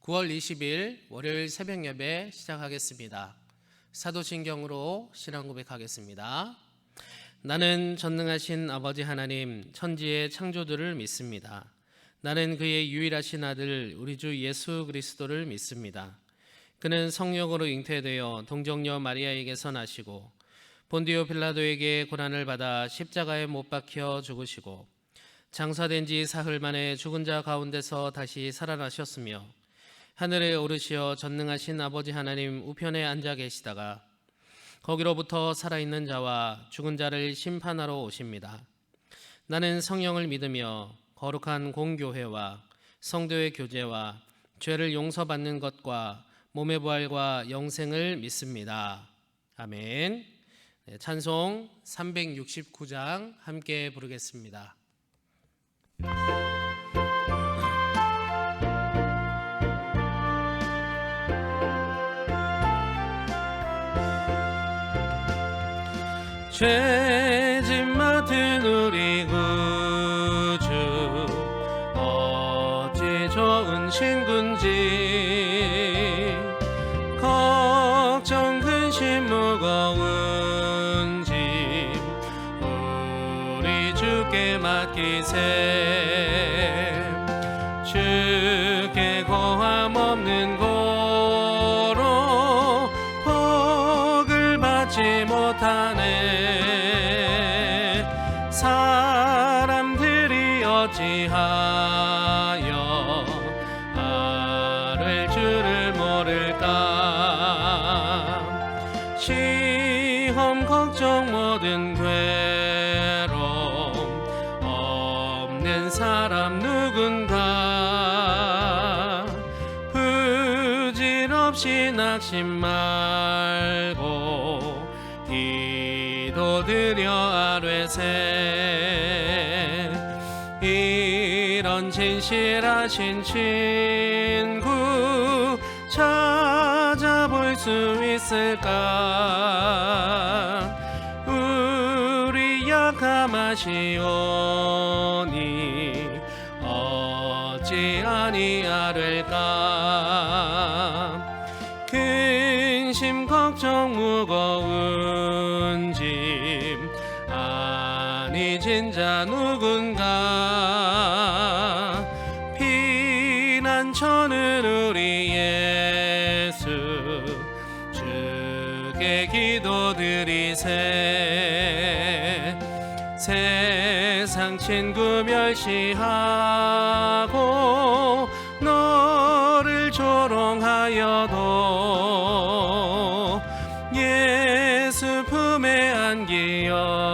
9월 20일 월요일 새벽 예배 시작하겠습니다. 사도신경으로 신앙 고백하겠습니다. 나는 전능하신 아버지 하나님 천지의 창조주를 믿습니다. 나는 그의 유일하신 아들 우리 주 예수 그리스도를 믿습니다. 그는 성령으로 잉태되어 동정녀 마리아에게서 나시고 본디오 빌라도에게 고난을 받아 십자가에 못 박혀 죽으시고 장사된 지 사흘 만에 죽은 자 가운데서 다시 살아나셨으며 하늘에 오르시어 전능하신 아버지 하나님 우편에 앉아 계시다가 거기로부터 살아있는 자와 죽은 자를 심판하러 오십니다. 나는 성령을 믿으며 거룩한 공교회와 성도의 교제와 죄를 용서받는 것과 몸의 부활과 영생을 믿습니다. 아멘. 찬송 369장 함께 부르겠습니다. 죄짐 맡은 우리 구주 어찌 좋은 친군지 걱정 근심 무거운 짐 우리 주께 맡기세 주께 고함 없는 고로 복을 받지 못하네 사람들이 어찌하여 아를 줄을 모를까 시험 걱정 모든 괴로움 없는 사람 누군가 부질없이 낙심 말고 기도드려 아뢰세 이런 진실하신 친구 찾아볼 수 있을까 우리 약함하시오니 어찌 아니하될까 근심 걱정 무거운 짐 아니 진짜 누군가 피난처는 우리 예수 주께 기도드리세 세상 친구 멸시하고 너를 조롱하여도 예수 품에 안기어서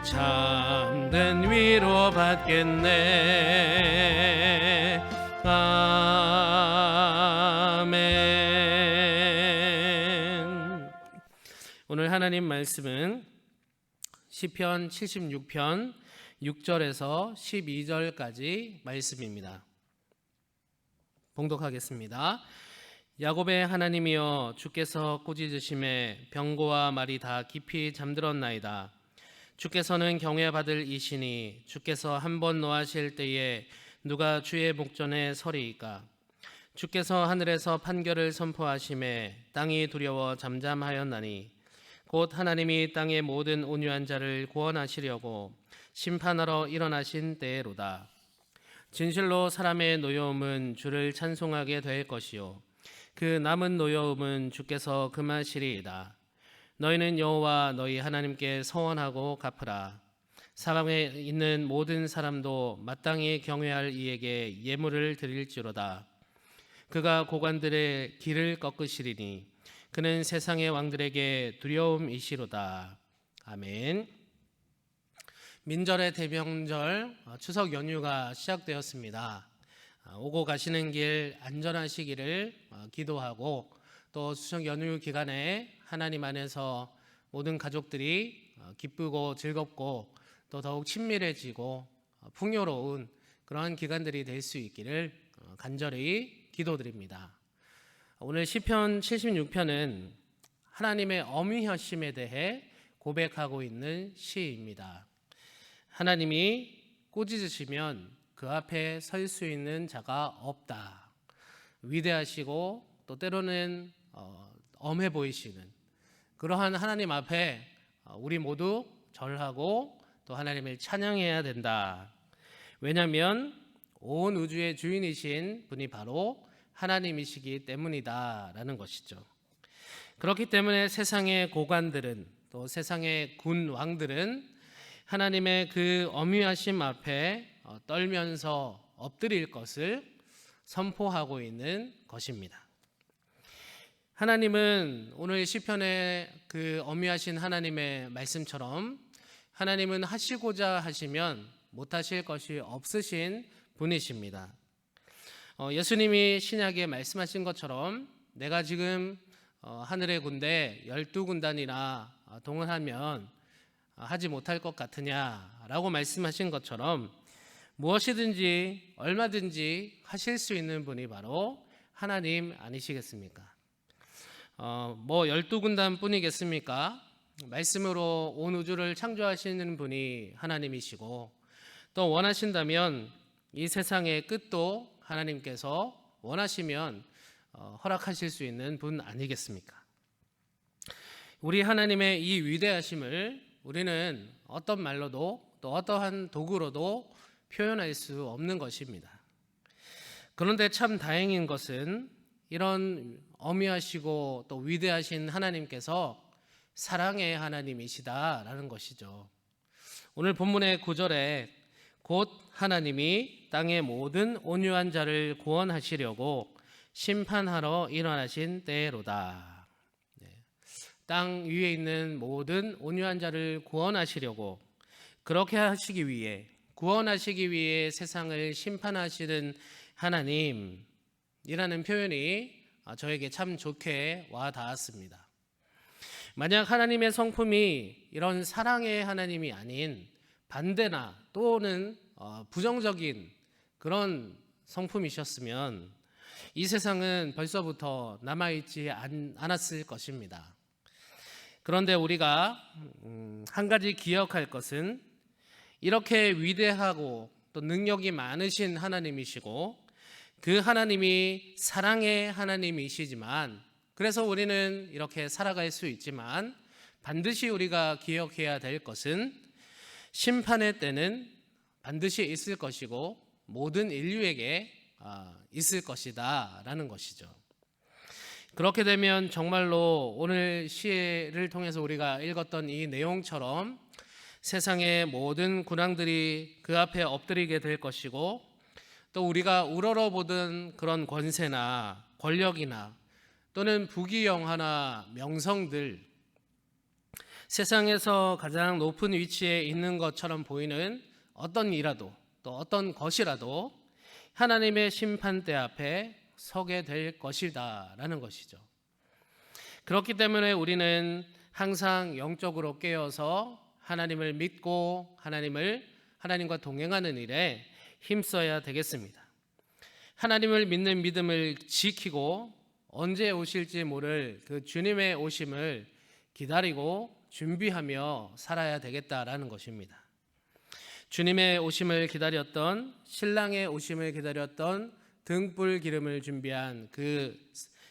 참된 위로 받겠네 아멘. 오늘 하나님 말씀은 시편 76편 6절에서 12절까지 말씀입니다. 봉독하겠습니다. 야곱의 하나님이여 주께서 꾸짖으심에 병고와 말이 다 깊이 잠들었나이다. 주께서는 경외받을 이시니 주께서 한번 노하실 때에 누가 주의 목전에 서리이까. 주께서 하늘에서 판결을 선포하심에 땅이 두려워 잠잠하였나니 곧 하나님이 땅의 모든 온유한 자를 구원하시려고 심판하러 일어나신 때로다. 진실로 사람의 노여움은 주를 찬송하게 될 것이요 그 남은 노여움은 주께서 금하시리이다. 너희는 여호와 너희 하나님께 서원하고 갚으라. 사방에 있는 모든 사람도 마땅히 경외할 이에게 예물을 드릴지로다. 그가 고관들의 길을 꺾으시리니 그는 세상의 왕들에게 두려움이시로다. 아멘. 민절의 대명절 추석 연휴가 시작되었습니다. 오고 가시는 길 안전하시기를 기도하고 또 추석 연휴 기간에 하나님 안에서 모든 가족들이 기쁘고 즐겁고 또 더욱 친밀해지고 풍요로운 그러한 기간들이 될 수 있기를 간절히 기도드립니다. 오늘 시편 76편은 하나님의 어미하심에 대해 고백하고 있는 시입니다. 하나님이 꾸짖으시면 그 앞에 설 수 있는 자가 없다. 위대하시고 또 때로는 엄해 보이시는 그러한 하나님 앞에 우리 모두 절하고 또 하나님을 찬양해야 된다. 왜냐하면 온 우주의 주인이신 분이 바로 하나님이시기 때문이다라는 것이죠. 그렇기 때문에 세상의 고관들은 또 세상의 군 왕들은 하나님의 그 엄위하심 앞에 떨면서 엎드릴 것을 선포하고 있는 것입니다. 하나님은 오늘 시편의 그 엄위하신 하나님의 말씀처럼 하나님은 하시고자 하시면 못하실 것이 없으신 분이십니다. 예수님이 신약에 말씀하신 것처럼 내가 지금 하늘의 군대 12군단이나 동원하면 하지 못할 것 같으냐라고 말씀하신 것처럼 무엇이든지 얼마든지 하실 수 있는 분이 바로 하나님 아니시겠습니까? 12군단 뿐이겠습니까? 말씀으로 온 우주를 창조하시는 분이 하나님이시고 또 원하신다면 이 세상의 끝도 하나님께서 원하시면 허락하실 수 있는 분 아니겠습니까? 우리 하나님의 이 위대하심을 우리는 어떤 말로도 또 어떠한 도구로도 표현할 수 없는 것입니다. 그런데 참 다행인 것은 이런 엄위하시고 또 위대하신 하나님께서 사랑의 하나님이시다라는 것이죠. 오늘 본문의 9절에 곧 하나님이 땅의 모든 온유한 자를 구원하시려고 심판하러 일어나신 때로다. 땅 위에 있는 모든 온유한 자를 구원하시려고 그렇게 하시기 위해 구원하시기 위해 세상을 심판하시는 하나님이라는 표현이 저에게 참 좋게 와 닿았습니다. 만약 하나님의 성품이 이런 사랑의 하나님이 아닌 반대나 또는 부정적인 그런 성품이셨으면 이 세상은 벌써부터 남아있지 않았을 것입니다. 그런데 우리가 한 가지 기억할 것은 이렇게 위대하고 또 능력이 많으신 하나님이시고 그 하나님이 사랑의 하나님이시지만 그래서 우리는 이렇게 살아갈 수 있지만 반드시 우리가 기억해야 될 것은 심판의 때는 반드시 있을 것이고 모든 인류에게 있을 것이다 라는 것이죠. 그렇게 되면 정말로 오늘 시를 통해서 우리가 읽었던 이 내용처럼 세상의 모든 군왕들이 그 앞에 엎드리게 될 것이고 또 우리가 우러러보던 그런 권세나 권력이나 또는 부귀영화나 명성들 세상에서 가장 높은 위치에 있는 것처럼 보이는 어떤 이라도 또 어떤 것이라도 하나님의 심판대 앞에 서게 될 것이다 라는 것이죠. 그렇기 때문에 우리는 항상 영적으로 깨어서 하나님을 믿고 하나님과 동행하는 일에 힘써야 되겠습니다. 하나님을 믿는 믿음을 지키고 언제 오실지 모를 그 주님의 오심을 기다리고 준비하며 살아야 되겠다라는 것입니다. 주님의 오심을 기다렸던 신랑의 오심을 기다렸던 등불 기름을 준비한 그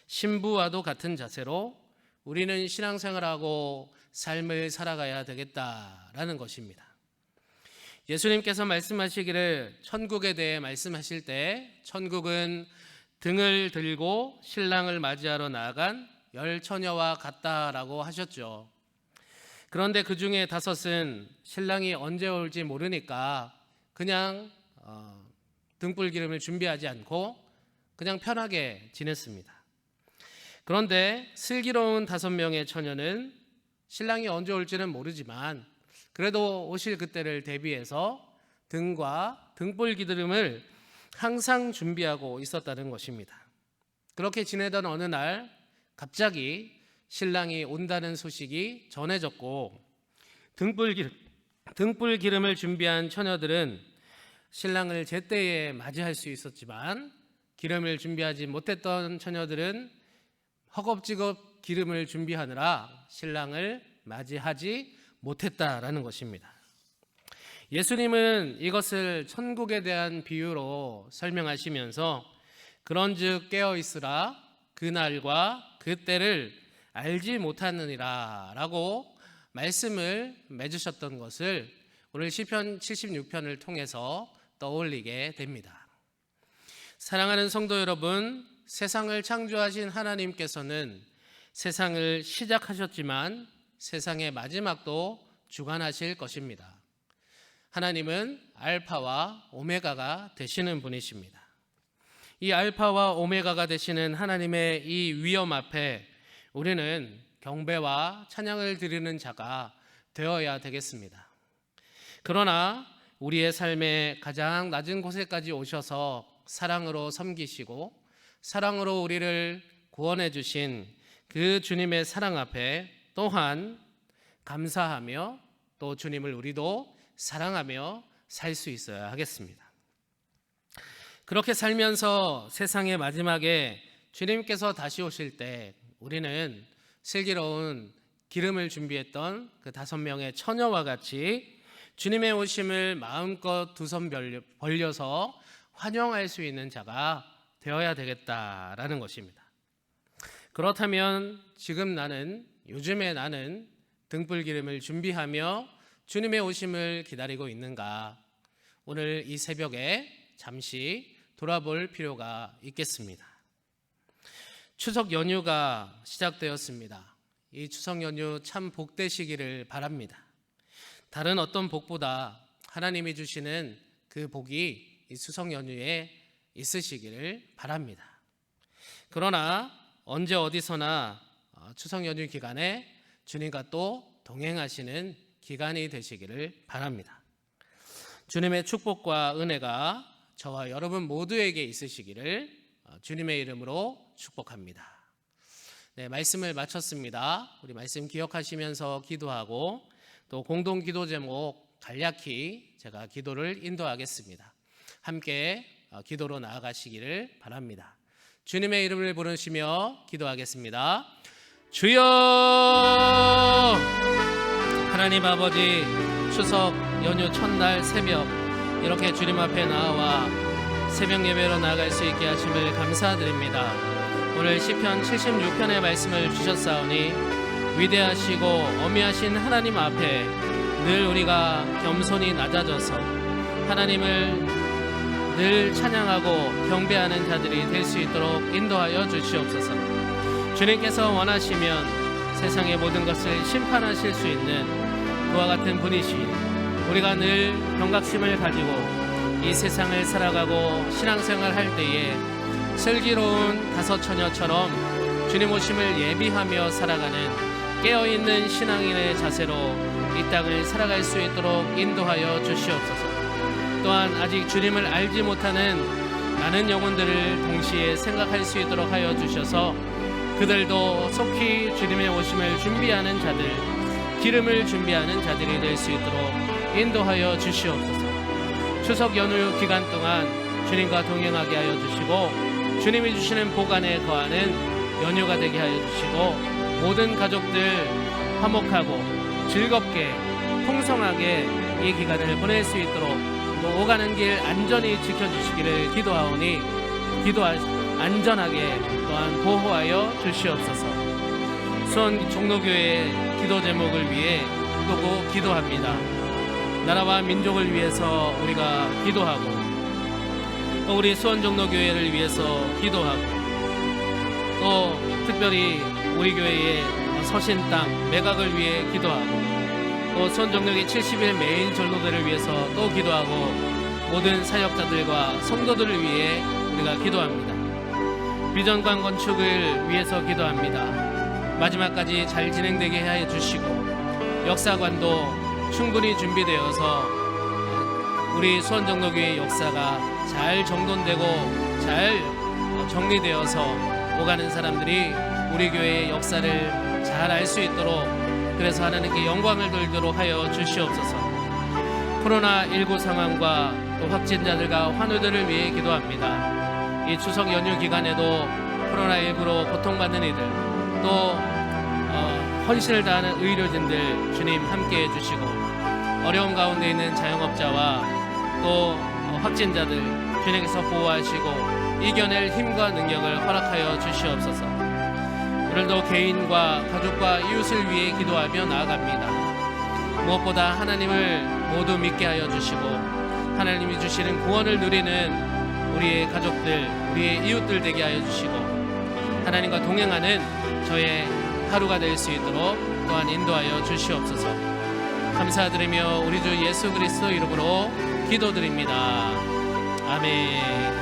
신부와도 같은 자세로 우리는 신앙생활하고 삶을 살아가야 되겠다라는 것입니다. 예수님께서 말씀하시기를 천국에 대해 말씀하실 때 천국은 등을 들고 신랑을 맞이하러 나아간 열 처녀와 같다라고 하셨죠. 그런데 그 중에 5은 신랑이 언제 올지 모르니까 그냥 등불 기름을 준비하지 않고 그냥 편하게 지냈습니다. 그런데 슬기로운 5명의 처녀는 신랑이 언제 올지는 모르지만 그래도 오실 그때를 대비해서 등과 등불 기름을 항상 준비하고 있었다는 것입니다. 그렇게 지내던 어느 날 갑자기 신랑이 온다는 소식이 전해졌고 등불 기름을 준비한 처녀들은 신랑을 제때에 맞이할 수 있었지만 기름을 준비하지 못했던 처녀들은 허겁지겁 기름을 준비하느라 신랑을 맞이하지 못했다라는 것입니다. 예수님은 이것을 천국에 대한 비유로 설명하시면서 그런즉 깨어 있으라 그날과 그때를 알지 못하느니라 라고 말씀을 맺으셨던 것을 오늘 시편 76편을 통해서 떠올리게 됩니다. 사랑하는 성도 여러분, 세상을 창조하신 하나님께서는 세상을 시작하셨지만 세상의 마지막도 주관하실 것입니다. 하나님은 알파와 오메가가 되시는 분이십니다. 이 알파와 오메가가 되시는 하나님의 이 위엄 앞에 우리는 경배와 찬양을 드리는 자가 되어야 되겠습니다. 그러나 우리의 삶의 가장 낮은 곳에까지 오셔서 사랑으로 섬기시고 사랑으로 우리를 구원해 주신 그 주님의 사랑 앞에 또한 감사하며 또 주님을 우리도 사랑하며 살 수 있어야 하겠습니다. 그렇게 살면서 세상의 마지막에 주님께서 다시 오실 때 우리는 슬기로운 기름을 준비했던 그 5명의 처녀와 같이 주님의 오심을 마음껏 두 손 벌려서 환영할 수 있는 자가 되어야 되겠다라는 것입니다. 그렇다면 지금 요즘에 나는 등불 기름을 준비하며 주님의 오심을 기다리고 있는가? 오늘 이 새벽에 잠시 돌아볼 필요가 있겠습니다. 추석 연휴가 시작되었습니다. 이 추석 연휴 참 복되시기를 바랍니다. 다른 어떤 복보다 하나님이 주시는 그 복이 이 추석 연휴에 있으시기를 바랍니다. 그러나 언제 어디서나 추석 연휴 기간에 주님과 또 동행하시는 기간이 되시기를 바랍니다. 주님의 축복과 은혜가 저와 여러분 모두에게 있으시기를 주님의 이름으로 축복합니다. 네, 말씀을 마쳤습니다. 우리 말씀 기억하시면서 기도하고 또 공동 기도 제목 간략히 제가 기도를 인도하겠습니다. 함께 기도로 나아가시기를 바랍니다. 주님의 이름을 부르시며 기도하겠습니다. 주여! 하나님 아버지, 추석 연휴 첫날 새벽 이렇게 주님 앞에 나와 새벽 예배로 나아갈 수 있게 하심을 감사드립니다. 오늘 시편 76편의 말씀을 주셨사오니 위대하시고 어미하신 하나님 앞에 늘 우리가 겸손히 낮아져서 하나님을 늘 찬양하고 경배하는 자들이 될 수 있도록 인도하여 주시옵소서. 주님께서 원하시면 세상의 모든 것을 심판하실 수 있는 그와 같은 분이시니 우리가 늘 경각심을 가지고 이 세상을 살아가고 신앙생활 할 때에 슬기로운 5 처녀처럼 주님 오심을 예비하며 살아가는 깨어있는 신앙인의 자세로 이 땅을 살아갈 수 있도록 인도하여 주시옵소서. 또한 아직 주님을 알지 못하는 많은 영혼들을 동시에 생각할 수 있도록 하여 주셔서 그들도 속히 주님의 오심을 준비하는 자들, 기름을 준비하는 자들이 될 수 있도록 인도하여 주시옵소서. 추석 연휴 기간 동안 주님과 동행하게 하여 주시고 주님이 주시는 복 안에 거하는 연휴가 되게 하여 주시고 모든 가족들 화목하고 즐겁게 풍성하게 이 기간을 보낼 수 있도록 오가는 길 안전히 지켜주시기를 기도하오니 안전하게 또한 보호하여 주시옵소서. 수원 종로교회 기도 제목을 위해 두고 기도합니다. 나라와 민족을 위해서 우리가 기도하고 또 우리 수원 종로교회를 위해서 기도하고 또 특별히 우리 교회의 서신 땅 매각을 위해 기도하고 또 수원 종로교회 70일 메인 전로들을 위해서 또 기도하고 모든 사역자들과 성도들을 위해 우리가 기도합니다. 비전관 건축을 위해서 기도합니다. 마지막까지 잘 진행되게 해 주시고 역사관도 충분히 준비되어서 우리 수원정로교회 역사가 잘 정돈되고 잘 정리되어서 오가는 사람들이 우리 교회의 역사를 잘 알 수 있도록 그래서 하나님께 영광을 돌리도록 하여 주시옵소서. 코로나19 상황과 또 확진자들과 환우들을 위해 기도합니다. 이 추석 연휴 기간에도 코로나19로 고통받는 이들 또 헌신을 다하는 의료진들 주님 함께해 주시고 어려움 가운데 있는 자영업자와 또 확진자들 주님께서 보호하시고 이겨낼 힘과 능력을 허락하여 주시옵소서. 오늘도 개인과 가족과 이웃을 위해 기도하며 나아갑니다. 무엇보다 하나님을 모두 믿게 하여 주시고 하나님이 주시는 구원을 누리는 우리의 가족들, 우리의 이웃들 되게 하여 주시고 하나님과 동행하는 저의 하루가 될 수 있도록 또한 인도하여 주시옵소서. 감사드리며 우리 주 예수 그리스도 이름으로 기도드립니다. 아멘.